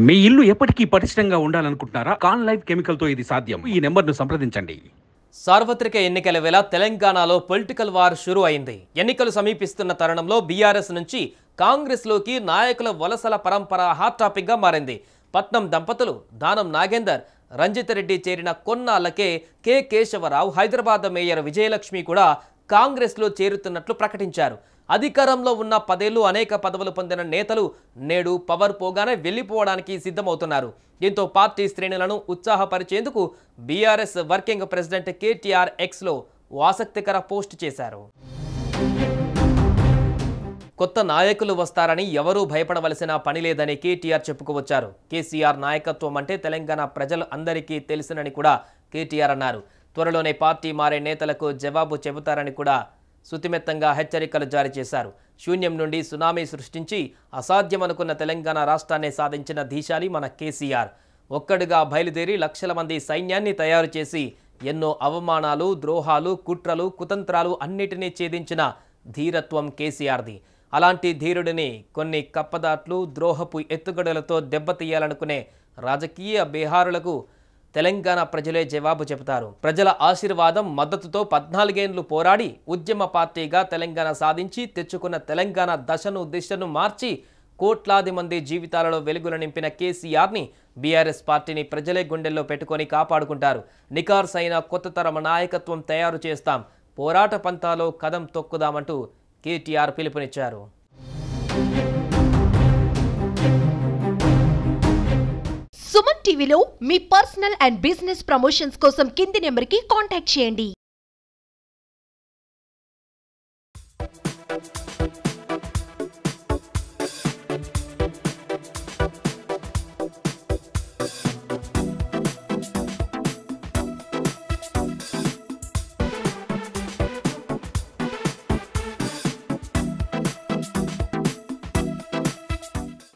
మీ ఇల్లు ఎప్పటికీ పటిష్టంగా ఉండాలనుకుంటున్నారా? కాన్ లైఫ్ కెమికల్ తో ఇది సాధ్యం. ఈ నెంబర్ను సంప్రదించండి. సార్వత్రిక ఎన్నికల వేళ తెలంగాణలో పొలిటికల్ వార్ షురూ అయింది. ఎన్నికలు సమీపిస్తున్న తరుణంలో బీఆర్ఎస్ నుంచి కాంగ్రెస్లోకి నాయకుల వలసల పరంపర హాట్ టాపిక్ గా మారింది. పట్నం దంపతులు దానం నాగేందర్, రంజిత్ రెడ్డి చేరిన కొన్నాళ్లకే కె కేశవరావు, హైదరాబాద్ మేయర్ విజయలక్ష్మి కూడా కాంగ్రెస్లో చేరుతున్నట్లు ప్రకటించారు. అధికారంలో ఉన్న 10 ఏళ్లు అనేక పదవులు పొందిన నేతలు నేడు పవర్ పోగానే వెళ్లిపోవడానికి సిద్ధమవుతున్నారు. దీంతో పార్టీ శ్రేణులను ఉత్సాహపరిచేందుకు బీఆర్ఎస్ వర్కింగ్ ప్రెసిడెంట్ కేటీఆర్ ఎక్స్లో ఆసక్తికర పోస్ట్ చేశారు. కొత్త నాయకులు వస్తారని ఎవరూ భయపడవలసిన పని లేదని కేటీఆర్ చెప్పుకోవచ్చారు. కేసీఆర్ నాయకత్వం అంటే తెలంగాణ ప్రజలు అందరికీ తెలుసునని కూడా కేటీఆర్ అన్నారు. త్వరలోనే పార్టీ మారే నేతలకు జవాబు చెబుతారని కూడా సుతిమెత్తంగా హెచ్చరికలు జారీ చేశారు. శూన్యం నుండి సునామీ సృష్టించి అసాధ్యమనుకున్న తెలంగాణ రాష్ట్రాన్ని సాధించిన ధీశాలి మన కేసీఆర్. ఒక్కడుగా బయలుదేరి లక్షల మంది సైన్యాన్ని తయారు చేసి ఎన్నో అవమానాలు, ద్రోహాలు, కుట్రలు, కుతంత్రాలు అన్నిటినీ ఛేదించిన ధీరత్వం కేసీఆర్ది. అలాంటి ధీరుడిని కొన్ని కప్పదాట్లు, ద్రోహపు ఎత్తుగడలతో దెబ్బతీయాలనుకునే రాజకీయ బీహారులకు తెలంగాణ ప్రజలే జవాబు చెబుతారు. ప్రజల ఆశీర్వాదం, మద్దతుతో 14 ఏళ్లు పోరాడి ఉద్యమ పార్టీగా తెలంగాణ సాధించి తెచ్చుకున్న తెలంగాణ దశను దిశను మార్చి కోట్లాది మంది జీవితాలలో వెలుగులు నింపిన కేసీఆర్ని బీఆర్ఎస్ పార్టీని ప్రజలే గుండెల్లో పెట్టుకొని కాపాడుకుంటారు. నికార్సైన కొత్త తరం నాయకత్వం తయారు చేస్తాం, పోరాట పంతాలో కదం తొక్కుదామంటూ కేటీఆర్ పిలుపునిచ్చారు. సుమన్ టీవీలో మీ పర్సనల్ అండ్ బిజినెస్ ప్రమోషన్స్ కోసం కింది నెంబర్కి కాంటాక్ట్ చేయండి.